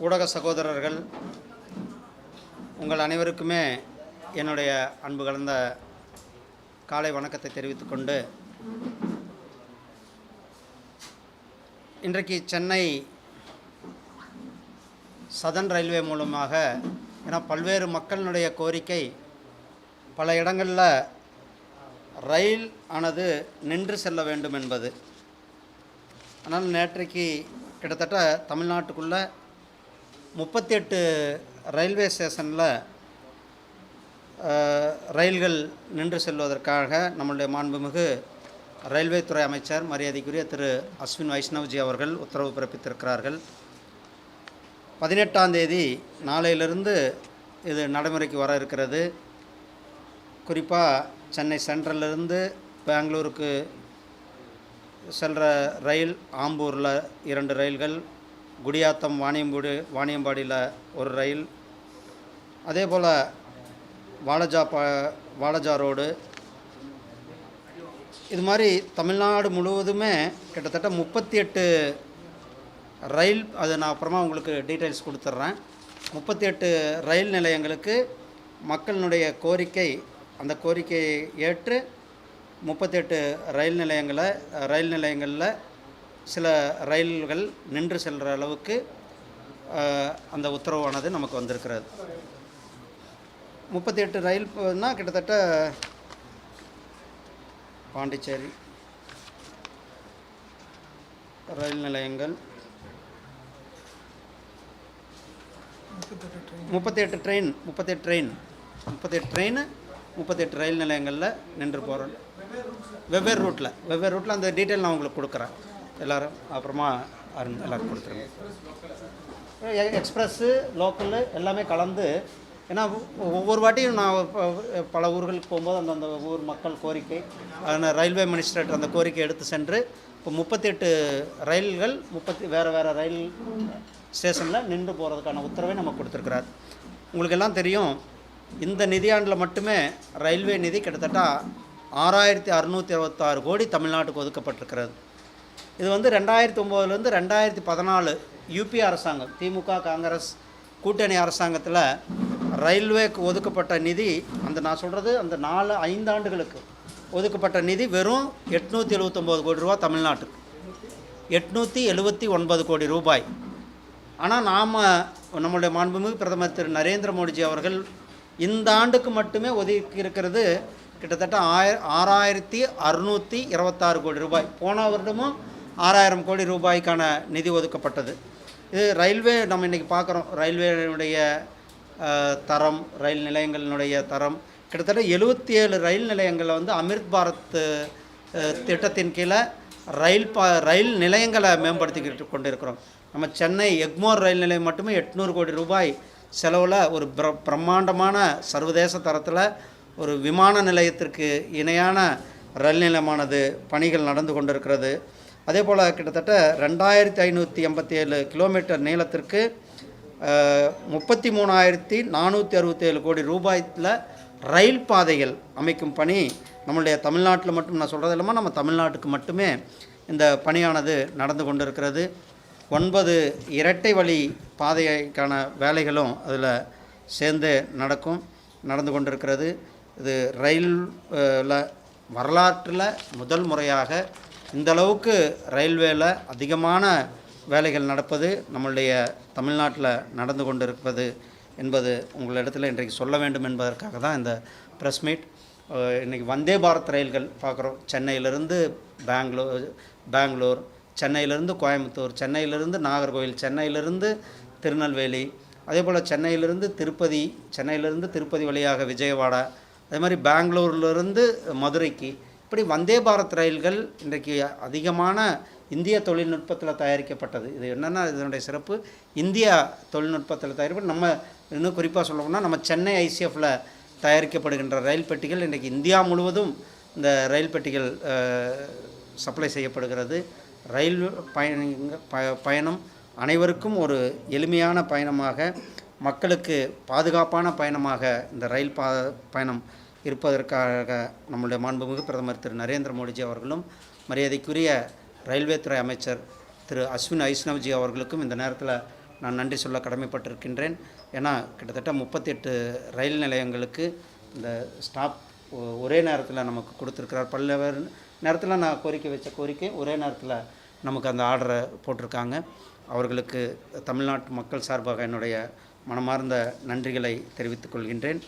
ஊடக சகோதரர்கள் உங்கள் அனைவருக்குமே என்னுடைய அன்பு கலந்த காலை வணக்கத்தை தெரிவித்துக்கொண்டு, இன்றைக்கு சென்னை சதர்ன் ரயில்வே மூலமாக ஏன்னா பல்வேறு மக்களினுடைய கோரிக்கை, பல இடங்களில் ரயில் ஆனது நின்று செல்ல வேண்டும் என்பது. ஆனால் நேற்றைக்கு கிட்டத்தட்ட தமிழ்நாட்டுக்குள்ளே 38 ரயில்வே ஸ்டேஷனில் ரயில்கள் நின்று செல்வதற்காக நம்முடைய மாண்புமிகு ரயில்வே துறை அமைச்சர் மரியாதைக்குரிய திரு அஸ்வின் வைஷ்ணவ்ஜி அவர்கள் உத்தரவு பிறப்பித்திருக்கிறார்கள். 18ஆம் தேதி நாளையிலிருந்து இது நடைமுறைக்கு வர இருக்கிறது. குறிப்பாக சென்னை சென்ட்ரலிருந்து பெங்களூருக்கு செல்கிற ரயில், ஆம்பூரில் 2 ரயில்கள், குடியாத்தம் வாணியம்பாடியில் ஒரு ரயில், அதே போல் வாலஜா ரோடு, இது மாதிரி தமிழ்நாடு முழுவதுமே கிட்டத்தட்ட 38 ரயில், அது நான் அப்புறமா உங்களுக்கு டீட்டெயில்ஸ் கொடுத்துட்றேன். 38 ரயில் நிலையங்களுக்கு மக்களினுடைய கோரிக்கை, அந்த கோரிக்கையை ஏற்று 38 ரயில் நிலையங்களில் சில ரயில்கள் நின்று செல்கிற அளவுக்கு அந்த உத்தரவானது நமக்கு வந்திருக்கிறது. 38 ரயில்னால் கிட்டத்தட்ட பாண்டிச்சேரி ரயில் நிலையங்கள், 38 ரயில் நிலையங்களில் நின்று போகிறோம். வெவ்வேறு ரூட்டில் அந்த டீட்டெயில் நான் உங்களுக்கு கொடுக்குறேன். எல்லோரும் அப்புறமா எல்லோரும் கொடுத்துருங்க. எக்ஸ்பிரஸ்ஸு, லோக்கலு எல்லாமே கலந்து. ஏன்னா ஒவ்வொரு வாட்டியும் நான் பல ஊர்களுக்கு போகும்போது அந்தந்த ஊர் மக்கள் கோரிக்கை, அதனால் ரயில்வே மினிஸ்டர்கிட்ட அந்த கோரிக்கை எடுத்து சென்று இப்போ 38 ரயில்கள் வேறு ரயில் ஸ்டேஷனில் நின்று போகிறதுக்கான உத்தரவை நம்ம கொடுத்துருக்குறாரு. உங்களுக்கு எல்லாம் தெரியும், இந்த நிதியாண்டில் மட்டுமே ரயில்வே நிதி கிட்டத்தட்ட 6626 கோடி தமிழ்நாட்டுக்கு ஒதுக்கப்பட்டிருக்கிறது. இது 2009லேருந்து 2014 யூபி அரசாங்கம், திமுக காங்கிரஸ் கூட்டணி அரசாங்கத்தில் ரயில்வேக்கு ஒதுக்கப்பட்ட நிதி, நான் சொல்கிறது அந்த 5 ஆண்டுகளுக்கு ஒதுக்கப்பட்ட நிதி வெறும் 879 கோடி ரூபா, தமிழ்நாட்டுக்கு 879 கோடி ரூபாய். ஆனால் நம்முடைய மாண்புமிகு பிரதமர் திரு நரேந்திர மோடிஜி அவர்கள் இந்த ஆண்டுக்கு மட்டுமே ஒதுக்கி இருக்கிறது கிட்டத்தட்ட 6626 கோடி ரூபாய். போன வருடமும் 6000 கோடி ரூபாய்க்கான நிதி ஒதுக்கப்பட்டது. இது ரயில்வே நம்ம இன்றைக்கி பார்க்குறோம். ரயில்வேனுடைய தரம், ரயில் நிலையங்களினுடைய தரம், கிட்டத்தட்ட 77 ரயில் நிலையங்களில் அமிர்த் பாரத் திட்டத்தின் கீழே ரயில் நிலையங்களை மேம்படுத்திக்கிட்டு கொண்டிருக்கிறோம். நம்ம சென்னை எக்மோர் ரயில் நிலையம் மட்டுமே 800 கோடி ரூபாய் செலவில் ஒரு பிரம்மாண்டமான சர்வதேச தரத்தில் ஒரு விமான நிலையத்திற்கு இணையான ரயில் நிலையமானது பணிகள் நடந்து கொண்டிருக்கிறது. அதே போல் கிட்டத்தட்ட 2587 கிலோமீட்டர் நீளத்திற்கு 33,467 கோடி ரூபாயில் ரயில் பாதைகள் அமைக்கும் பணி நம்மளுடைய தமிழ்நாட்டில் மட்டும், நான் சொல்கிறது இல்லாமல் நம்ம தமிழ்நாட்டுக்கு மட்டுமே இந்த பணியானது நடந்து கொண்டிருக்கிறது. 9 இரட்டை வழி பாதைக்கான வேலைகளும் அதில் சேர்ந்து நடந்து கொண்டிருக்கிறது. இது ரயிலில் வரலாற்றில் முதல் முறையாக இந்தளவுக்கு ரயில்வேயில் அதிகமான வேலைகள் நடப்பது நம்மளுடைய தமிழ்நாட்டில் நடந்து கொண்டிருப்பது என்பது உங்களிடத்தில் இன்றைக்கு சொல்ல வேண்டும் என்பதற்காக தான் இந்த ப்ரெஸ் மீட். இன்றைக்கி வந்தே பாரத் ரயில்கள் பார்க்குறோம். சென்னையிலிருந்து பெங்களூர், சென்னையிலிருந்து கோயம்புத்தூர், சென்னையிலிருந்து நாகர்கோவில், சென்னையிலிருந்து திருநெல்வேலி, அதே போல் சென்னையிலிருந்து திருப்பதி வழியாக விஜயவாடா, அதே மாதிரி பெங்களூர்லேருந்து மதுரைக்கு, இப்படி வந்தே பாரத் ரயில்கள் இன்றைக்கு அதிகமான இந்திய தொழில்நுட்பத்தில் தயாரிக்கப்பட்டது. இது என்னென்னா, இதனுடைய சிறப்பு இந்தியா தொழில்நுட்பத்தில் தயாரிக்கப்பட்டு, நம்ம இன்னும் குறிப்பாக சொல்லணும்னா நம்ம சென்னை ஐசிஎஃப்பில் தயாரிக்கப்படுகின்ற ரயில் பெட்டிகள் இன்றைக்கி இந்தியா முழுவதும் இந்த ரயில் பெட்டிகள் சப்ளை செய்யப்படுகிறது. ரயில் பயணம் அனைவருக்கும் ஒரு எளிமையான பயணமாக, மக்களுக்கு பாதுகாப்பான பயணமாக இந்த ரயில் பயணம் இருப்பதற்காக நம்முடைய மாண்புமிகு பிரதமர் திரு நரேந்திர மோடிஜி அவர்களும் மரியாதைக்குரிய ரயில்வே துறை அமைச்சர் திரு அஸ்வின் வைஷ்ணவ்ஜி அவர்களுக்கும் இந்த நேரத்தில் நான் நன்றி சொல்ல கடமைப்பட்டிருக்கின்றேன். ஏன்னா கிட்டத்தட்ட 38 ரயில் நிலையங்களுக்கு இந்த ஸ்டாப் ஒரே நேரத்தில் நமக்கு கொடுத்துருக்கிறார். பல்வேறு நேரத்தில் நான் கோரிக்கை வச்ச கோரிக்கை ஒரே நேரத்தில் நமக்கு அந்த ஆர்டரை போட்டிருக்காங்க. அவர்களுக்கு தமிழ்நாட்டு மக்கள் சார்பாக என்னுடைய மனமார்ந்த நன்றிகளை தெரிவித்துக் கொள்கின்றேன்.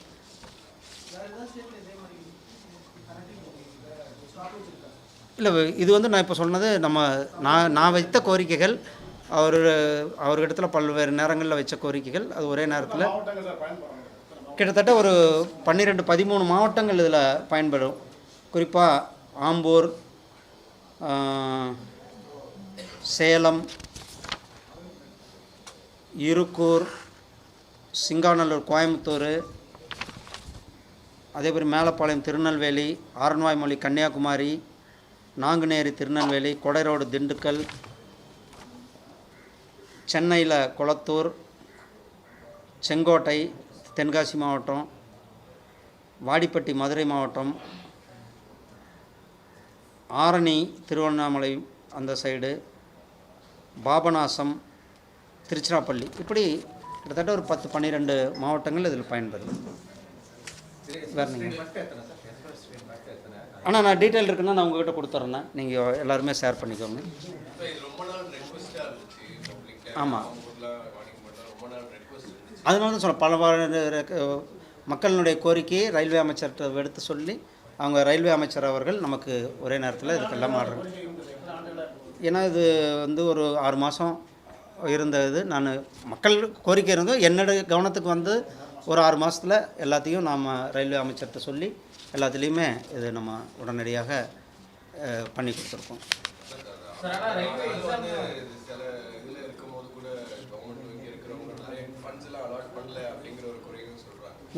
இல்லை, இது வந்து நான் இப்போ சொன்னது நான் வைத்த கோரிக்கைகள், அவர்கிட்ட பல்வேறு நேரங்களில் வச்ச கோரிக்கைகள். அது ஒரே நேரத்தில் கிட்டத்தட்ட ஒரு 12-13 மாவட்டங்கள் இதில் பயன்படும். குறிப்பாக ஆம்பூர், சேலம், இருக்கூர், சிங்காநல்லூர், கோயம்புத்தூர், அதேமாதிரி மேலப்பாளையம் திருநெல்வேலி, ஆரன்வாய்மொழி கன்னியாகுமரி, நாங்குநேரி திருநெல்வேலி, கொடைரோடு திண்டுக்கல், சென்னையில் கொளத்தூர், செங்கோட்டை தென்காசி மாவட்டம், வாடிப்பட்டி மதுரை மாவட்டம், ஆரணி திருவண்ணாமலை அந்த சைடு, பாபநாசம், திருச்சிராப்பள்ளி, இப்படி கிட்டத்தட்ட ஒரு 10-12 மாவட்டங்கள் இதில் பயன்பெறும். வேறு நீங்கள் ஆனால் நான் டீட்டெயில் இருக்குன்னா நான் உங்கள்கிட்ட கொடுத்துட்றேன். நீங்கள் எல்லாருமே ஷேர் பண்ணிக்கோங்க. ஆமாம், அதனால தான் சொல்ல பல மக்களினுடைய கோரிக்கையை ரயில்வே அமைச்சர்கிட்ட எடுத்து சொல்லி அவங்க ரயில்வே அமைச்சர் அவர்கள் நமக்கு ஒரே நேரத்தில் இதுக்கெல்லாம் ஆர்டர். ஏன்னா இது வந்து ஒரு 6 மாதம் இருந்தது. நான் மக்கள் கோரிக்கை இருந்தோம், என்னுடைய கவனத்துக்கு வந்து ஒரு 6 மாதத்தில் எல்லாத்தையும் நாம் ரயில்வே அமைச்சர்கிட்ட சொல்லி எல்லாத்துலேயுமே இது நம்ம உடனடியாக பண்ணி கொடுத்துருக்கோம்.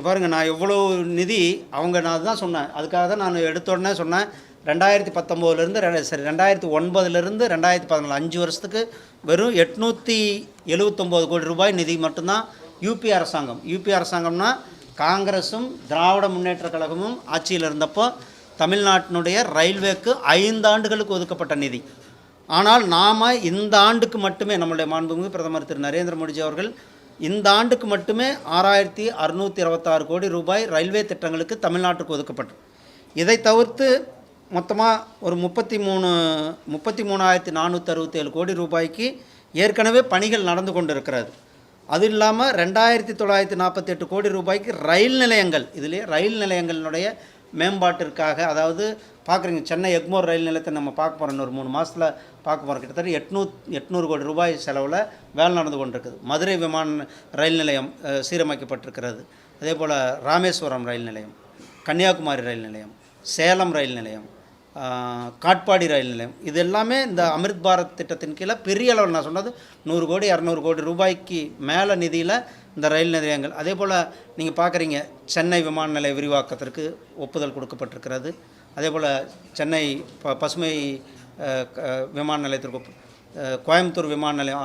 பாருங்கள், நான் எவ்வளோ நிதி நான் அதுதான் சொன்னேன். அதுக்காக தான் நான் எடுத்த உடனே சொன்னேன் 2019 2009 2014 5 வருஷத்துக்கு வெறும் 879 கோடி ரூபாய் நிதி மட்டும்தான் யூபி அரசாங்கம். யூபி அரசாங்கம்னா காங்கிரஸும் திராவிட முன்னேற்ற கழகமும் ஆட்சியில் இருந்தப்போ தமிழ்நாட்டினுடைய ரயில்வேக்கு 5 ஆண்டுகளுக்கு ஒதுக்கப்பட்ட நிதி. ஆனால் நாம் இந்த ஆண்டுக்கு மட்டுமே நம்மளுடைய மாண்புமிகு பிரதமர் திரு நரேந்திர மோடிஜி அவர்கள் இந்த ஆண்டுக்கு மட்டுமே 6626 கோடி ரூபாய் ரயில்வே திட்டங்களுக்கு தமிழ்நாட்டுக்கு ஒதுக்கப்பட்டு, இதை தவிர்த்து மொத்தமாக ஒரு 33,467 கோடி ரூபாய்க்கு ஏற்கனவே பணிகள் நடந்து கொண்டு இருக்கிறது. அது இல்லாமல் 2948 கோடி ரூபாய்க்கு ரயில் நிலையங்கள், இதிலே ரயில் நிலையங்களினுடைய மேம்பாட்டிற்காக, அதாவது பார்க்குறீங்க சென்னை எக்மோர் ரயில் நிலையத்தை நம்ம பார்க்க போகிறோம். ஒரு 3 மாதத்தில் பார்க்க போகிறோம். கிட்டத்தட்ட 800 கோடி ரூபாய் செலவில் வேலை நடந்து கொண்டிருக்குது. மதுரை விமான ரயில் நிலையம் சீரமைக்கப்பட்டிருக்கிறது. அதே போல் ராமேஸ்வரம் ரயில் நிலையம், கன்னியாகுமரி ரயில் நிலையம், சேலம் ரயில் நிலையம், காட்பாடி ரயில் நிலையம், இது எல்லாமே இந்த அமிர்த் பாரத் திட்டத்தின் கீழே பெரிய அளவில், நான் சொன்னது 100 கோடி 200 கோடி ரூபாய்க்கு மேலே நிதியில் இந்த ரயில் நிலையங்கள். அதே போல் நீங்கள் பார்க்குறீங்க சென்னை விமான நிலைய விரிவாக்கத்திற்கு ஒப்புதல் கொடுக்கப்பட்டிருக்கிறது. அதே போல் சென்னை பசுமை விமான நிலையத்திற்கு கோயம்புத்தூர் விமான நிலையம்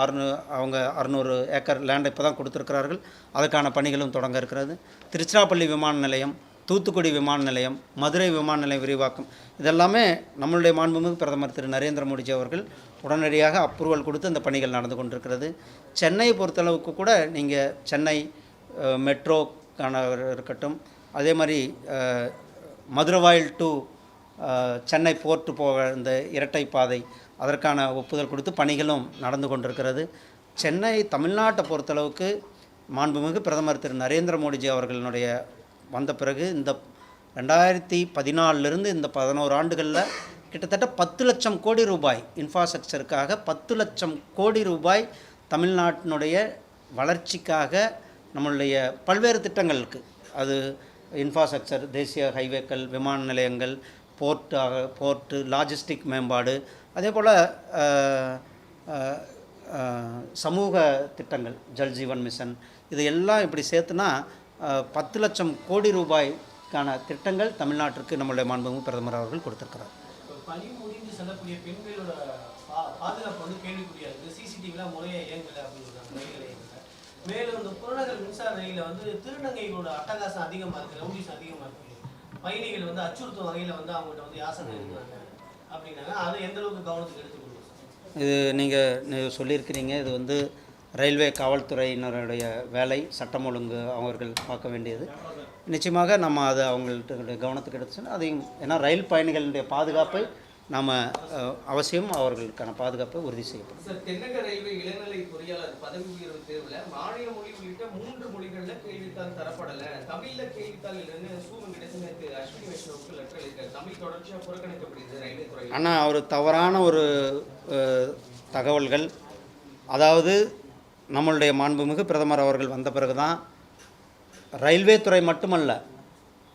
600 ஏக்கர் லேண்டை இப்போ தான் கொடுத்துருக்கிறார்கள். அதற்கான பணிகளும் தொடங்க இருக்கிறது. திருச்சிராப்பள்ளி விமான நிலையம், தூத்துக்குடி விமான நிலையம், மதுரை விமான நிலையம் விரிவாக்கம், இதெல்லாமே நம்மளுடைய மாண்புமிகு பிரதமர் திரு நரேந்திர மோடிஜி அவர்கள் உடனடியாக அப்ரூவல் கொடுத்து அந்த பணிகள் நடந்து கொண்டிருக்கிறது. சென்னையை பொறுத்தளவுக்கு கூட நீங்கள் சென்னை மெட்ரோக்கான இருக்கட்டும், அதே மாதிரி மதுரவாயில் டு சென்னை போர்ட்டு போக இந்த இரட்டை பாதை, அதற்கான ஒப்புதல் கொடுத்து பணிகளும் நடந்து கொண்டிருக்கிறது. சென்னை தமிழ்நாட்டை பொறுத்தளவுக்கு மாண்புமிகு பிரதமர் திரு நரேந்திர மோடிஜி அவர்களுடைய வந்த பிறகு இந்த 2014 இந்த 11 ஆண்டுகளில் கிட்டத்தட்ட 10 லட்சம் கோடி ரூபாய் இன்ஃப்ராஸ்ட்ரக்சருக்காக 10 லட்சம் கோடி ரூபாய் தமிழ்நாட்டினுடைய வளர்ச்சிக்காக நம்மளுடைய பல்வேறு திட்டங்களுக்கு, அது இன்ஃப்ராஸ்ட்ரக்சர், தேசிய ஹைவேக்கள், விமான நிலையங்கள், போர்ட்டு, லாஜிஸ்டிக் மேம்பாடு, அதே போல் சமூக திட்டங்கள், ஜல் ஜீவன் மிஷன், இது எல்லாம் இப்படி சேர்த்துனா 10 லட்சம் கோடி ரூபாய்க்கான திட்டங்கள் தமிழ்நாட்டிற்கு நம்மளுடைய மாண்புமிகு பிரதமர் அவர்கள் கொடுத்திருக்கிறார். பணி முடிந்து செல்லக்கூடிய பெண்களோட பாதுகாப்பு வந்து கேள்விக்குறியாது. சிசிடிவிலாம் முறையாக இயங்கலை அப்படின்னு ரயில். மேலும் இந்த புறநகர் மின்சார ரயிலில் வந்து திருநங்கைகளோட அட்டகாசம் அதிகமாக இருக்குது, ரவுடிஸ் அதிகமாக இருக்குது. பயணிகள் வந்து அச்சுறுத்தும் வகையில் வந்து அவங்கள்ட்ட வந்து யாசனை இருக்கிறாங்க அப்படின்னாங்க. அதை எந்த அளவுக்கு கவனத்துக்கு எடுத்துக்கொள்ளும்? இது நீங்கள் சொல்லியிருக்கிறீங்க. இது வந்து ரயில்வே காவல்துறையினருடைய வேலை, சட்டம் ஒழுங்கு அவர்கள் பார்க்க வேண்டியது. நிச்சயமாக நம்ம அதை அவங்கள்ட்ட கவனத்துக்கு எடுத்துச்சுன்னா அதையும், ஏன்னா ரயில் பயணிகளுடைய பாதுகாப்பை நாம் அவசியம் அவர்களுக்கான பாதுகாப்பை உறுதி செய்யப்படும். சார், தென்னக ரயில்வே இளநிலை பொறியாளர் பதவி உயர்வு தேர்வில் மாநில மொழி உள்ளிட்ட 3 மொழிகளில் கேள்வித்தாள் தரப்படலை, தமிழில் கேள்வித்தாள் இல்லைன்னு வெங்கடேசன் அஸ்வினி வைஷ்ணவுக்கு லெட்டர் எழுதியிருக்காரு. தமிழ் தொடர்ச்சியாக புறக்கணிக்கப்படுது ரயில்வே துறை. ஆனால் அவர் தவறான ஒரு தகவல்கள், அதாவது நம்மளுடைய மாண்புமிகு பிரதமர் அவர்கள் வந்த பிறகு தான் ரயில்வே துறை மட்டுமல்ல,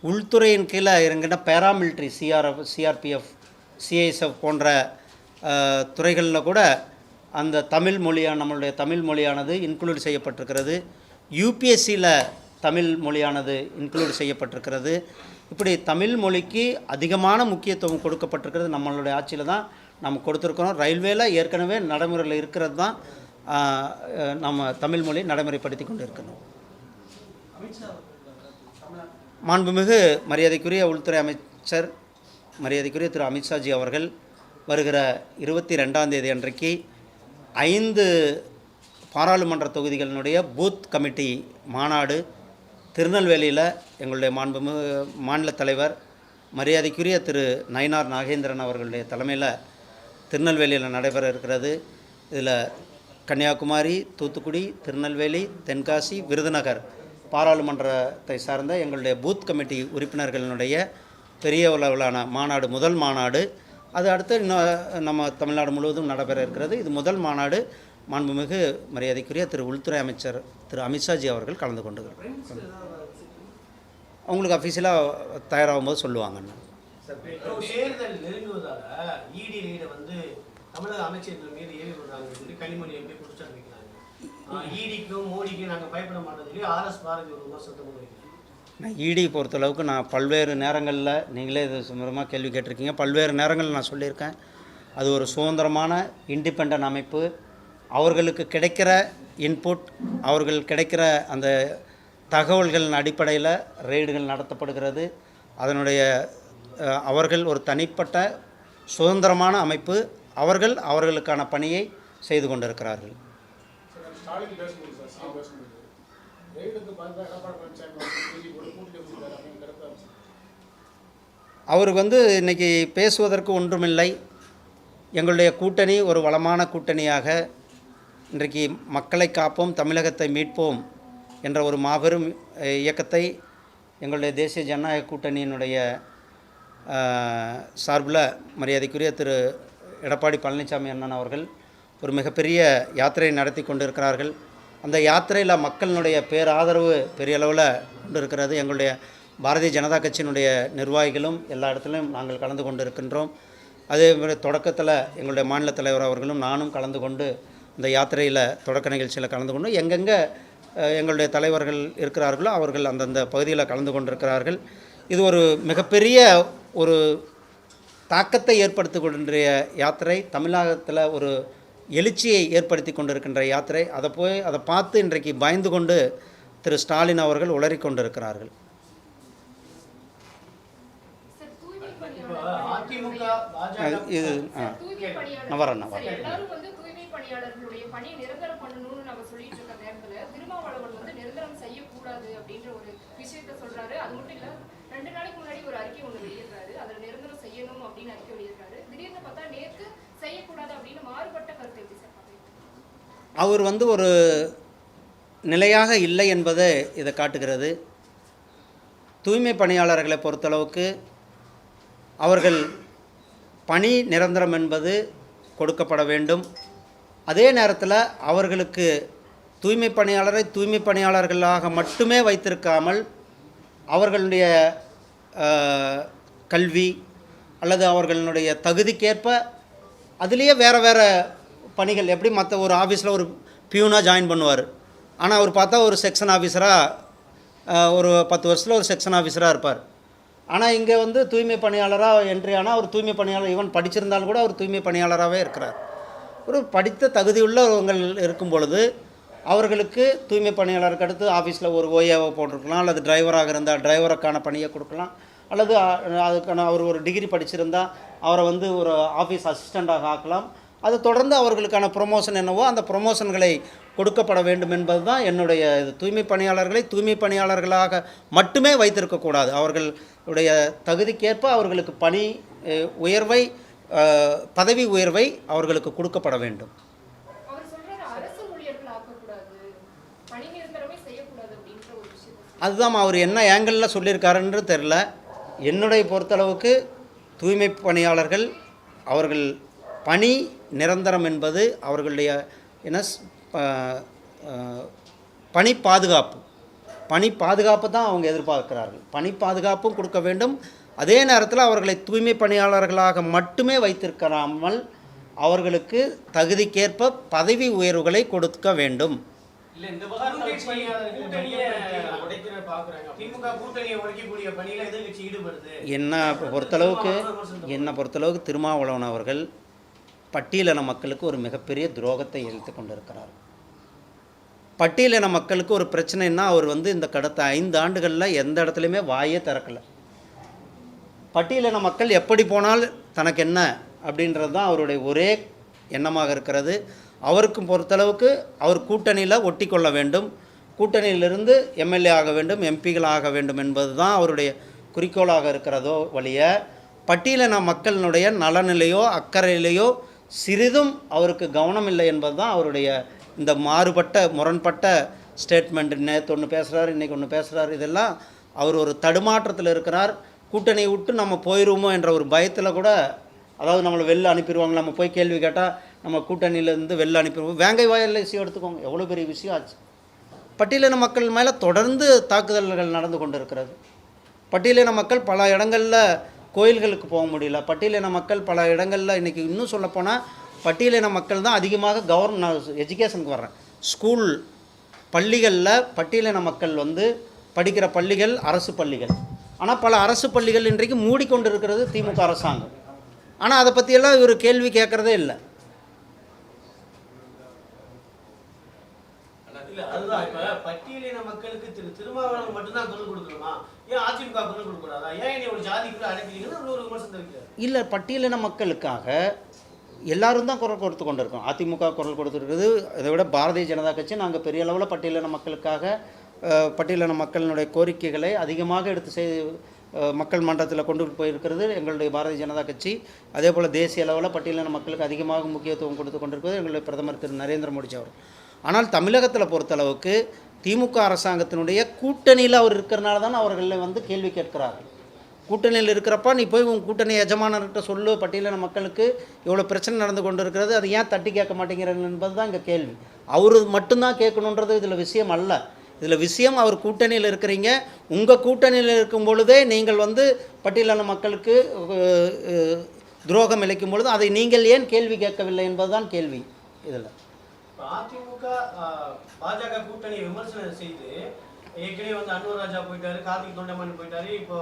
உள்துறையின் கீழே இருக்கின்ற பேராமிலிட்ரி சிஆர்பிஎஃப், சிஐஎஸ்எஃப் போன்ற துறைகளில் கூட அந்த தமிழ் மொழியான நம்மளுடைய தமிழ் மொழியானது இன்க்ளூட் செய்யப்பட்டிருக்கிறது. யூபிஎஸ்சியில் தமிழ் மொழியானது இன்க்ளூட் செய்யப்பட்டிருக்கிறது. இப்படி தமிழ் மொழிக்கு அதிகமான முக்கியத்துவம் கொடுக்கப்பட்டிருக்கிறது. நம்மளுடைய ஆட்சியில் தான் நம்ம கொடுத்துருக்கிறோம். ரயில்வேல ஏற்கனவே நடைமுறையில் இருக்கிறது தான் நம்ம தமிழ் மொழி நடைமுறைப்படுத்தி கொண்டு இருக்கணும். மாண்புமிகு மரியாதைக்குரிய உள்துறை அமைச்சர் மரியாதைக்குரிய திரு அமித்ஷாஜி அவர்கள் வருகிற 22ஆம் தேதி அன்றைக்கு 5 பாராளுமன்ற தொகுதிகளினுடைய பூத் கமிட்டி மாநாடு திருநெல்வேலியில் எங்களுடைய மாண்புமிகு மாநில தலைவர் மரியாதைக்குரிய திரு நயினார் நாகேந்திரன் அவர்களுடைய தலைமையில் திருநெல்வேலியில் நடைபெற இருக்கிறது. இதில் கன்னியாகுமரி, தூத்துக்குடி, திருநெல்வேலி, தென்காசி, விருதுநகர் பாராளுமன்றத்தை சார்ந்த எங்களுடைய பூத் கமிட்டி உறுப்பினர்களினுடைய பெரிய அளவிலான மாநாடு, முதல் மாநாடு. அது அடுத்து நம்ம தமிழ்நாடு முழுவதும் நடைபெற இருக்கிறது. இது முதல் மாநாடு. மாண்புமிகு மரியாதைக்குரிய திரு உள்துறை அமைச்சர் திரு அமித்ஷாஜி அவர்கள் கலந்து கொண்டுகிறார். அவங்களுக்கு அஃபீஷியலாக தயாராகும்போது சொல்லுவாங்கண்ணா. தேர்தல் நெருங்குவதால இடி ரெய்டை தமிழக அமைச்சர்கள் மீது ஏவி விடுறாங்கன்னு சொல்லி கனிமொழி எம்பி குற்றச்சாட்டு வைக்கிறாங்க. ஈடிக்கும் மோடிக்கும் நாங்கள் பயப்பட மாட்டோம் சொல்லி ஆர்எஸ் பாரதி ஒரு விமர்சனத்தை முன்வைக்கிறாங்க. நான் இடி பொறுத்தளவுக்கு நான் பல்வேறு நேரங்களில், நீங்களே இது சுமரமாக கேள்வி கேட்டிருக்கீங்க, பல்வேறு நேரங்களில் நான் சொல்லியிருக்கேன். அது ஒரு சுதந்திரமான இண்டிபெண்டன்ட் அமைப்பு. அவர்களுக்கு கிடைக்கிற இன்புட், அவர்கள் கிடைக்கிற அந்த தகவல்களின் அடிப்படையில் ரெய்டுகள் நடத்தப்படுகிறது. அதனுடைய அவர்கள் ஒரு தனிப்பட்ட சுதந்திரமான அமைப்பு. அவர்களுக்கான பணியை செய்து கொண்டிருக்கிறார்கள். அவர் இன்றைக்கி பேசுவதற்கு ஒன்றுமில்லை. எங்களுடைய கூட்டணி ஒரு வளமான கூட்டணியாக இன்றைக்கு மக்களை காப்போம், தமிழகத்தை மீட்போம் என்ற ஒரு மாபெரும் இயக்கத்தை எங்களுடைய தேசிய ஜனநாயக கூட்டணியினுடைய சார்பில் மரியாதைக்குரிய திரு எடப்பாடி பழனிசாமி அண்ணன் அவர்கள் ஒரு மிகப்பெரிய யாத்திரை நடத்தி கொண்டிருக்கிறார்கள். அந்த யாத்திரையில் மக்களினுடைய பேராதரவு பெரிய அளவில் கொண்டு இருக்கிறது. எங்களுடைய பாரதிய ஜனதா கட்சியினுடைய நிர்வாகிகளும் எல்லா இடத்துலையும் நாங்கள் கலந்து கொண்டு இருக்கின்றோம். அதே மாதிரி தொடக்கத்தில் எங்களுடைய மாநில தலைவர் அவர்களும் நானும் கலந்து கொண்டு இந்த யாத்திரையில் தொடக்க நிகழ்ச்சியில் கலந்து கொண்டு எங்கெங்கே எங்களுடைய தலைவர்கள் இருக்கிறார்களோ அவர்கள் அந்தந்த பகுதியில் கலந்து கொண்டிருக்கிறார்கள். இது ஒரு மிகப்பெரிய ஒரு தாக்கத்தை ஏற்படுத்தி கொண்டிருக்கிற யாத்திரை, தமிழகத்தில் ஒரு எழுச்சியை ஏற்படுத்தி கொண்டிருக்கின்ற யாத்திரை. அதை பார்த்து இன்றைக்கு பயந்து கொண்டு திரு ஸ்டாலின் அவர்கள் உளறி கொண்டிருக்கிறார்கள். இது நவரண்ணா அவர் ஒரு நிலையாக இல்லை என்பதை இதை காட்டுகிறது. தூய்மை பணியாளர்களை பொறுத்தளவுக்கு அவர்கள் பணி நிரந்தரம் என்பது கொடுக்கப்பட வேண்டும். அதே நேரத்தில் அவர்களுக்கு தூய்மை பணியாளரை தூய்மை பணியாளர்களாக மட்டுமே வைத்திருக்காமல் அவர்களுடைய கல்வி அல்லது அவர்களுடைய தகுதிக்கேற்ப அதுலேயே வேறு பணிகள், எப்படி மற்ற ஒரு ஆஃபீஸில் ஒரு பியூனாக ஜாயின் பண்ணுவார், ஆனால் அவர் பார்த்தா ஒரு செக்ஷன் ஆஃபீஸராக ஒரு 10 வருஷத்தில் ஒரு செக்ஷன் ஆஃபீஸராக இருப்பார். ஆனால் இங்கே தூய்மை பணியாளராக என்ட்ரி ஆனால் அவர் தூய்மை பணியாளர், ஈவன் படிச்சிருந்தாலும் கூட அவர் தூய்மை பணியாளராகவே இருக்கிறார். ஒரு படித்த தகுதியுள்ளவங்கள் இருக்கும் பொழுது அவர்களுக்கு தூய்மை பணியாளருக்கு அடுத்து ஆஃபீஸில் ஒரு ஓஏவை போட்டிருக்கலாம், அல்லது டிரைவராக இருந்தால் டிரைவருக்கான பணியை கொடுக்கலாம், அல்லது அதுக்கான அவர் ஒரு டிகிரி படிச்சிருந்தால் அவரை ஒரு ஆஃபீஸ் அசிஸ்டண்ட்டாக ஆக்கலாம். அதை தொடர்ந்து அவர்களுக்கான ப்ரொமோஷன் என்னவோ அந்த ப்ரொமோஷன்களை கொடுக்கப்பட வேண்டும் என்பது தான் என்னுடைய இது. தூய்மை பணியாளர்களை தூய்மை பணியாளர்களாக மட்டுமே வைத்திருக்கக்கூடாது. அவர்களுடைய தகுதிக்கேற்ப அவர்களுக்கு பணி உயர்வை, பதவி உயர்வை அவர்களுக்கு கொடுக்கப்பட வேண்டும். அதுதான் அவர் என்ன ஆங்கிளில் சொல்லியிருக்காருன்னு தெரில. என்னுடைய பொறுத்தளவுக்கு தூய்மை பணியாளர்கள் அவர்கள் பணி நிரந்தரம் என்பது அவர்களுடைய என்ன பணி பாதுகாப்பு தான் அவங்க எதிர்பார்க்கிறார்கள். பணி பாதுகாப்பும் கொடுக்க வேண்டும். அதே நேரத்தில் அவர்களை தூய்மை பணியாளர்களாக மட்டுமே வைத்திருக்காமல் அவர்களுக்கு தகுதிக்கேற்ப பதவி உயர்வுகளை கொடுக்க வேண்டும். என்னை பொறுத்தளவுக்கு திருமாவளவன் அவர்கள் பட்டியலின மக்களுக்கு ஒரு மிகப்பெரிய துரோகத்தை இழைத்து கொண்டிருக்கிறார். பட்டியலின மக்களுக்கு ஒரு பிரச்சனைன்னா அவர் இந்த கடந்த 5 ஆண்டுகளில் எந்த இடத்துலையுமே வாயே திறக்கலை. பட்டியலின மக்கள் எப்படி போனால் தனக்கு என்ன அப்படின்றது தான் அவருடைய ஒரே எண்ணமாக இருக்கிறது. அவருக்கும் பொறுத்தளவுக்கு அவர் கூட்டணியில் ஒட்டி கொள்ள வேண்டும், கூட்டணியிலிருந்து எம்எல்ஏ ஆக வேண்டும், எம்பிகள் ஆக வேண்டும் என்பது தான் அவருடைய குறிக்கோளாக இருக்கிறதோ வழிய பட்டியலின மக்களினுடைய நலனிலையோ அக்கறையிலையோ சிறிதும் அவருக்கு கவனம் இல்லை என்பது தான் அவருடைய இந்த முரண்பட்ட ஸ்டேட்மெண்ட். நேற்று ஒன்று பேசுகிறார், இன்றைக்கி ஒன்று பேசுகிறார். இதெல்லாம் அவர் ஒரு தடுமாற்றத்தில் இருக்கிறார். கூட்டணியை விட்டு நம்ம போயிடுவோமோ என்ற ஒரு பயத்தில் கூட, அதாவது நம்மளை வெளில அனுப்பிடுவாங்க, நம்ம போய் கேள்வி கேட்டால் நம்ம கூட்டணியிலேருந்து வெளில அனுப்பிடுவோம். வேங்கை வாயில் விஷயம் எடுத்துக்கோங்க, எவ்வளோ பெரிய விஷயம் ஆச்சு. பட்டியலின மக்கள் மேலே தொடர்ந்து தாக்குதல்கள் நடந்து கொண்டு இருக்கிறது. பட்டியலின மக்கள் பல இடங்களில் கோயில்களுக்கு போக முடியல. பட்டியலின மக்கள் பல இடங்களில் இன்றைக்கி இன்னும் சொல்லப்போனால் பட்டியலின மக்கள் தான் அதிகமாக எஜுகேஷனுக்கு வர்றேன். ஸ்கூல் பள்ளிகளில் பட்டியலின மக்கள் படிக்கிற பள்ளிகள் அரசு பள்ளிகள். ஆனால் பல அரசு பள்ளிகள் இன்றைக்கு மூடிக்கொண்டு இருக்கிறது திமுக அரசாங்கம். ஆனால் அதை பற்றியெல்லாம் இவர் கேள்வி கேட்குறதே இல்லை. அதுதான் இப்ப பட்டியலின மக்களுக்கு திருமாவளவன் மட்டும்தான் குரல் கொடுக்கணுமா? ஏன் அதிமுக குரல் கொடுக்கூடாதா? ஏன் ஒரு ஜாதிக்குள்ள அடைக்கிறீங்கன்னு ஒரு விமர்சனம் இருக்கிறார். இல்லை, பட்டியலின மக்களுக்காக எல்லாரும் தான் குரல் கொடுத்து கொண்டு இருக்கோம். அதிமுக குரல் கொடுத்துருக்குது. இதை விட பாரதிய ஜனதா கட்சி நாங்கள் பெரிய அளவில் பட்டியலின மக்களுக்காக பட்டியலின மக்களினுடைய கோரிக்கைகளை அதிகமாக எடுத்து மக்கள் மன்றத்தில் கொண்டு போயிருக்கிறது எங்களுடைய பாரதிய ஜனதா கட்சி. அதே போல் தேசிய அளவில் பட்டியலின மக்களுக்கு அதிகமாக முக்கியத்துவம் கொடுத்து கொண்டிருப்பது எங்களுடைய பிரதமர் திரு நரேந்திர மோடி அவர். ஆனால் தமிழகத்தில் பொறுத்தளவுக்கு திமுக அரசாங்கத்தினுடைய கூட்டணியில் அவர் இருக்கிறனால தான் அவர்களை கேள்வி கேட்கிறார்கள். கூட்டணியில் இருக்கிறப்ப நீ போய் உன் கூட்டணி எஜமானர்கிட்ட சொல்லு, பட்டியலின மக்களுக்கு இவ்வளோ பிரச்சனை நடந்து கொண்டு இருக்கிறது, அது ஏன் தட்டி கேட்க மாட்டேங்கிறாங்க என்பது தான் இங்கே கேள்வி. அவர் மட்டும்தான் கேட்கணுன்றது இதில் விஷயம் அல்ல. இதில் விஷயம் அவர் கூட்டணியில் இருக்கிறீங்க. உங்கள் கூட்டணியில் இருக்கும் பொழுதே நீங்கள் பட்டியலின மக்களுக்கு துரோகம் இழைக்கும் பொழுது அதை நீங்கள் ஏன் கேள்வி கேட்கவில்லை என்பதுதான் கேள்வி. இதில் அதிமுக பாஜக கூட்டணி விமர்சனம் செய்து ஏற்கனவே அன்வர் ராஜா போயிட்டாரு, கார்த்திக் தொண்டமான் போயிட்டாரு. இப்போ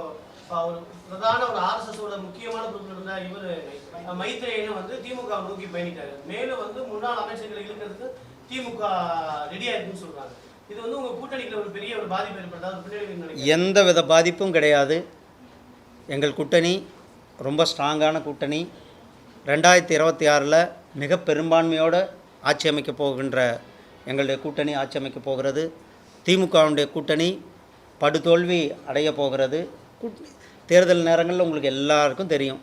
அவர் பிரதான ஒரு ஆர்எஸ்எஸோட முக்கியமான பொறுப்பில் இருந்த இவர் மைத்ரேயன் திமுக நோக்கி பயணிட்டாரு. மேலும் முன்னாள் அமைச்சர்களை இழுக்கிறதுக்கு திமுக ரெடியா இருக்குன்னு சொல்றாங்க. இது உங்க கூட்டணிக்கு ஒரு பெரிய ஒரு பாதிப்பு ஏற்படுத்தா? எந்த வித பாதிப்பும் கிடையாது. எங்கள் கூட்டணி ரொம்ப ஸ்ட்ராங்கான கூட்டணி. 2026 மிக பெரும்பான்மையோடு ஆட்சி அமைக்கப் போகின்ற எங்களுடைய கூட்டணி ஆட்சி அமைக்கப் போகிறது. திமுகவுடைய கூட்டணி படுதோல்வி அடைய போகிறது. தேர்தல் நேரங்களில் உங்களுக்கு எல்லாருக்கும் தெரியும்,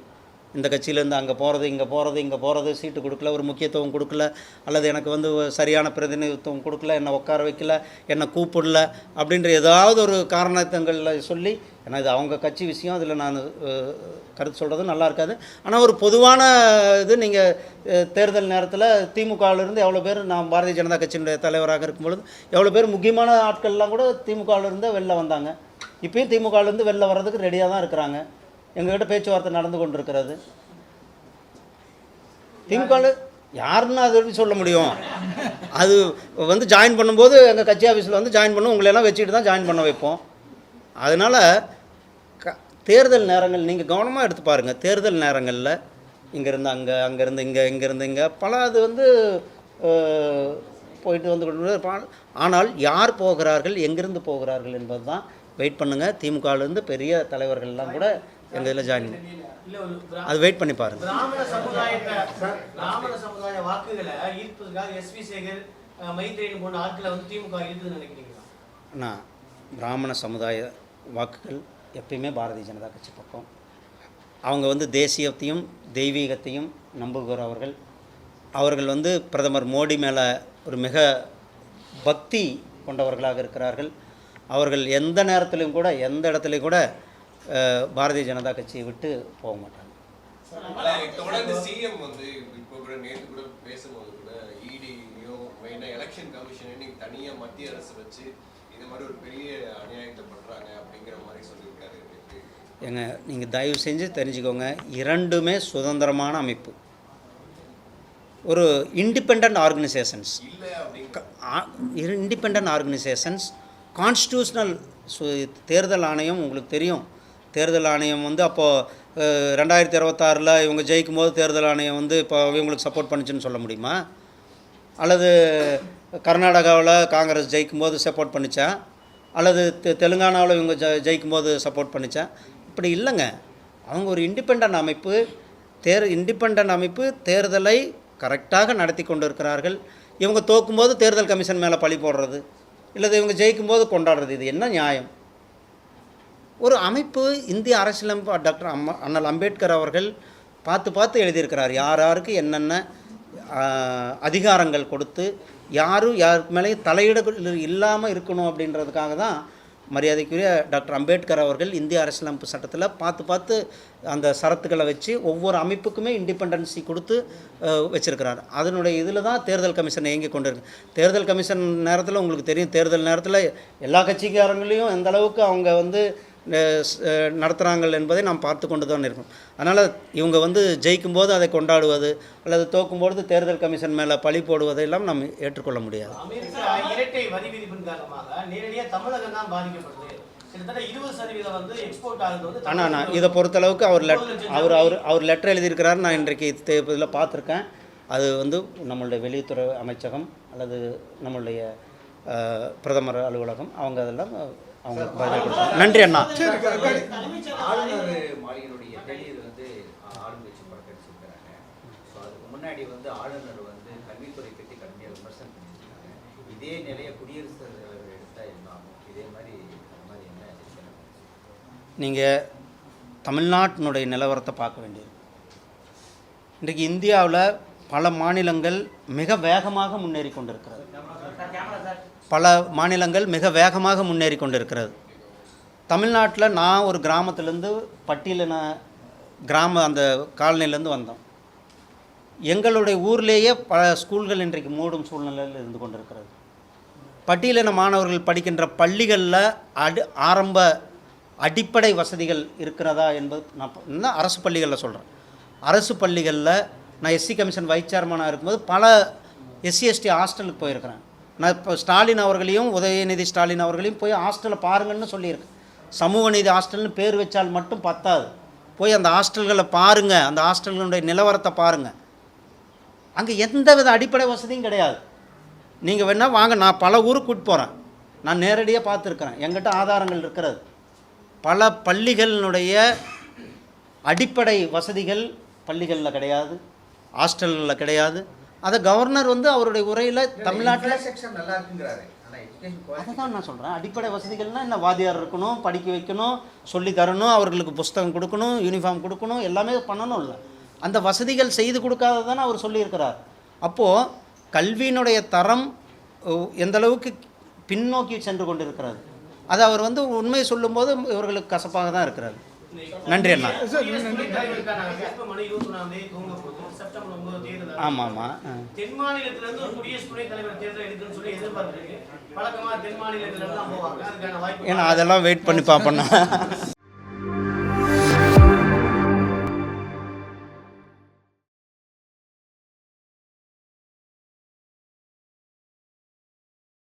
இந்த கட்சியிலேருந்து அங்கே போகிறது, இங்கே போகிறது, சீட்டு கொடுக்கல, ஒரு முக்கியத்துவம் கொடுக்கல, அல்லது எனக்கு சரியான பிரதிநிதித்துவம் கொடுக்கல, என்னை உட்கார வைக்கல, என்னை கூப்பிடல அப்படின்ற ஏதாவது ஒரு காரணத்தங்களில் சொல்லி, ஏன்னா இது அவங்க கட்சி விஷயம், அதில் நான் கருத்து சொல்கிறது நல்லா இருக்காது. ஆனால் ஒரு பொதுவான இது, நீங்கள் தேர்தல் நேரத்தில் திமுகவிலிருந்து எவ்வளோ பேர், நான் பாரதிய ஜனதா கட்சியினுடைய தலைவராக இருக்கும்பொழுது எவ்வளோ பேர் முக்கியமான ஆட்கள்லாம் கூட திமுகவிலிருந்து வெளில வந்தாங்க. இப்போயும் திமுகவிலேருந்து வெளில வர்றதுக்கு ரெடியாக தான் இருக்கிறாங்க. எங்ககிட்ட பேச்சுவார்த்தை நடந்து கொண்டு இருக்கிறது. திமுக யாருன்னு அது எப்படி சொல்ல முடியும்? அது ஜாயின் பண்ணும்போது எங்கள் கட்சி ஆஃபீஸில் ஜாயின் பண்ண உங்களெல்லாம் வச்சுக்கிட்டு தான் ஜாயின் பண்ண வைப்போம். அதனால் தேர்தல் நேரங்கள் நீங்கள் கவனமாக எடுத்து பாருங்கள். தேர்தல் நேரங்களில் இங்கேருந்து அங்கே, அங்கேருந்து இங்கே, இங்கேருந்து இங்கே பல அது போயிட்டு கொண்டு. ஆனால் யார் போகிறார்கள், எங்கேருந்து போகிறார்கள் என்பது தான் வெயிட் பண்ணுங்கள். திமுகவிலேருந்து பெரிய தலைவர்கள்லாம் கூட எங்கள் இதில் ஜாயின் இல்ல ஒரு அது வெயிட் பண்ணி பாருங்கள். பிராமண சமுதாய வாக்குகளை ஈர்ப்பதற்காக எஸ்வி சேகர் மைத்ரேயன் போன்ற ஆட்களை வந்து திமுக ஈர்க்குதுன்னு நினைக்கிறீங்களா? நான் பிராமண சமுதாய வாக்குகள் எப்பயுமே பாரதிய ஜனதா கட்சி பக்கம். அவங்க வந்து தேசியத்தையும் தெய்வீகத்தையும் நம்புகிறவர்கள். அவர்கள் வந்து பிரதமர் மோடி மேலே ஒரு மிக பக்தி கொண்டவர்களாக இருக்கிறார்கள். அவர்கள் எந்த நேரத்திலையும் கூட எந்த இடத்துலையும் கூட பாரதிய ஜனதா கட்சியை விட்டு போக மாட்டாங்க. தொடர்ந்து சிஎம் வந்து இப்போ கூட நேற்று கூட பேசும்போது கூட இடியும் மெயினாக எலெக்ஷன் கமிஷனை நீங்கள் தனியாக மத்திய அரசு வச்சு இந்த மாதிரி ஒரு பெரிய அநியாயத்தை பண்ணுறாங்க அப்படிங்கிற மாதிரி சொல்லியிருக்காரு. ஏங்க நீங்கள் தயவு செஞ்சு தெரிஞ்சுக்கோங்க, இரண்டுமே சுதந்திரமான அமைப்பு, ஒரு independent organisations. Independent organisations constitutional தேர்தல் ஆணையம் உங்களுக்கு தெரியும். தேர்தல் ஆணையம் வந்து அப்போது 2026 இவங்க ஜெயிக்கும் போது தேர்தல் ஆணையம் வந்து இப்போ இவங்களுக்கு சப்போர்ட் பண்ணுச்சுன்னு சொல்ல முடியுமா? அல்லது கர்நாடகாவில் காங்கிரஸ் ஜெயிக்கும் போது சப்போர்ட் பண்ணிச்சா? அல்லது தெலுங்கானாவில் இவங்க ஜெயிக்கும் போது சப்போர்ட் பண்ணிச்சா? இப்படி இல்லைங்க. அவங்க ஒரு இண்டிபெண்ட் அமைப்பு. இண்டிபெண்ட் அமைப்பு தேர்தலை கரெக்டாக நடத்தி கொண்டு இருக்கிறார்கள். இவங்க தோக்கும்போது தேர்தல் கமிஷன் மேலே பழி போடுறது, இல்லை இவங்க ஜெயிக்கும்போது கொண்டாடுறது, இது என்ன நியாயம்? ஒரு அமைப்பு இந்திய அரசியலமைப்பு டாக்டர் அண்ணல் அம்பேத்கர் அவர்கள் பார்த்து எழுதியிருக்கிறார். யார் யாருக்கு என்னென்ன அதிகாரங்கள் கொடுத்து யாரும் யாருக்கு மேலேயும் தலையீடுகள் இல்லாமல் இருக்கணும் அப்படின்றதுக்காக தான் மரியாதைக்குரிய டாக்டர் அம்பேத்கர் அவர்கள் இந்திய அரசியலமைப்பு சட்டத்தில் பார்த்து அந்த சரத்துக்களை வச்சு ஒவ்வொரு அமைப்புக்குமே இண்டிபெண்டன்சி கொடுத்து வச்சுருக்கிறார். அதனுடைய இதில் தான் தேர்தல் கமிஷன் இயங்கி கொண்டு இருக்கு. தேர்தல் கமிஷன் நேரத்தில் உங்களுக்கு தெரியும், தேர்தல் நேரத்தில் எல்லா கட்சிக்காரங்களையும் எந்த அளவுக்கு அவங்க வந்து நடத்துகிறாங்கள் என்பதை நாம் பார்த்து கொண்டு தான் இருக்கோம். அதனால் இவங்க வந்து ஜெயிக்கும்போது அதை கொண்டாடுவது அல்லது தோக்கும்போது தேர்தல் கமிஷன் மேலே பழி போடுவதையெல்லாம் நம்ம ஏற்றுக்கொள்ள முடியாது. இரட்டை வரி விதிப்பின் காரணமாக நேரடியாக தமிழகம் தான் பாதிக்கப்படுது. கிட்டத்தட்ட 20% வந்து எக்ஸ்போர்ட் ஆகுது வந்து. ஆனால் நான் இதை பொறுத்தளவுக்கு அவர் லெட்டர் எழுதியிருக்கிறார். நான் இன்றைக்கு இதில் பார்த்துருக்கேன். அது வந்து நம்மளுடைய வெளியுறவுத்துறை அமைச்சகம் அல்லது நம்மளுடைய பிரதமர் அலுவலகம் அவங்க அதெல்லாம் அவங்க பதில் கொடுத்தாங்க. நன்றி அண்ணா. ஆளுநர் மாளிகையுடைய தேநீர் வந்து ஆளுங்கட்சி புறக்கணிச்சிருக்கிறாங்க. ஸோ அதுக்கு முன்னாடி வந்து ஆளுநர் வந்து கல்வித்துறை பற்றி கடுமையாக விமர்சனம் பண்ணியிருக்காங்க. இதே நிலையை குடியரசுத் தலைவர் எடுத்தால் என்ன ஆகும்? இதே மாதிரி என்ன? நீங்கள் தமிழ்நாட்டினுடைய நிலவரத்தை பார்க்க வேண்டியது. இன்றைக்கு இந்தியாவில் பல மாநிலங்கள் மிக வேகமாக முன்னேறி கொண்டிருக்கிறது. பல மாநிலங்கள் மிக வேகமாக முன்னேறி கொண்டிருக்கிறது. தமிழ்நாட்டில் நான் ஒரு கிராமத்திலேருந்து பட்டியலின அந்த காலனிலேருந்து வந்தோம். எங்களுடைய ஊர்லேயே பல ஸ்கூல்கள் இன்றைக்கு மூடும் சூழ்நிலையில் இருந்து கொண்டிருக்கிறது. பட்டியலின மாணவர்கள் படிக்கின்ற பள்ளிகளில் ஆரம்ப அடிப்படை வசதிகள் இருக்கிறதா என்பது நான் அரசு பள்ளிகளில் சொல்கிறேன். அரசு பள்ளிகளில் நான் எஸ்சி கமிஷன் வைஸ் சேர்மனாக இருக்கும்போது பல எஸ்சி எஸ்டி ஹாஸ்டலுக்கு போயிருக்கிறேன். நான் இப்போ ஸ்டாலின் அவர்களையும் உதயநிதி ஸ்டாலின் அவர்களையும் போய் ஹாஸ்டலை பாருங்கன்னு சொல்லியிருக்கேன். சமூக நீதி ஹாஸ்டல்னு பேர் வச்சால் மட்டும் பத்தாது, போய் அந்த ஹாஸ்டல்களை பாருங்கள், அந்த ஹாஸ்டல்களுடைய நிலவரத்தை பாருங்கள். அங்கே எந்த வித அடிப்படை வசதியும் கிடையாது. நீங்கள் வேணால் வாங்க, நான் பல ஊருக்கு கூட்டு போகிறேன், நான் நேரடியாக பார்த்துருக்குறேன், எங்கிட்ட ஆதாரங்கள் இருக்கிறது. பல பள்ளிகளினுடைய அடிப்படை வசதிகள் பள்ளிகளில் கிடையாது, ஹாஸ்டல்களில் கிடையாது. அதை கவர்னர் வந்து அவருடைய உரையில் தமிழ்நாட்டில் செக்ஷன் நல்லா இருக்குங்கிறாரு. அதை தான் நான் சொல்கிறேன். அடிப்படை வசதிகள்னால் என்ன? வாத்தியார் இருக்கணும், படிக்க வைக்கணும், சொல்லி தரணும், அவர்களுக்கு புஸ்தகம் கொடுக்கணும், யூனிஃபார்ம் கொடுக்கணும், எல்லாமே பண்ணணும். இல்லை, அந்த வசதிகள் செய்து கொடுக்காததானே அவர் சொல்லியிருக்கிறார். அப்போது கல்வியினுடைய தரம் எந்தளவுக்கு பின்னோக்கி சென்று கொண்டிருக்கிறது, அதை அவர் வந்து உண்மையை சொல்லும்போது இவர்களுக்கு கசப்பாக தான் இருக்கிறார். நன்றி அண்ணா. ஆமாம் ஆமாம். தென் மாநிலத்திலிருந்து ஒரு குடியரசு துணைத் தலைவர் தேர்தல் எடுக்குன்னு சொல்லி எதிர்பார்த்துருக்கு. வழக்கமாக தென் மாநிலத்திலிருந்து தான் போவாங்க. அதுக்கான வாய்ப்பு ஏன்னா அதெல்லாம் வெயிட் பண்ணி பார்ப்போம்.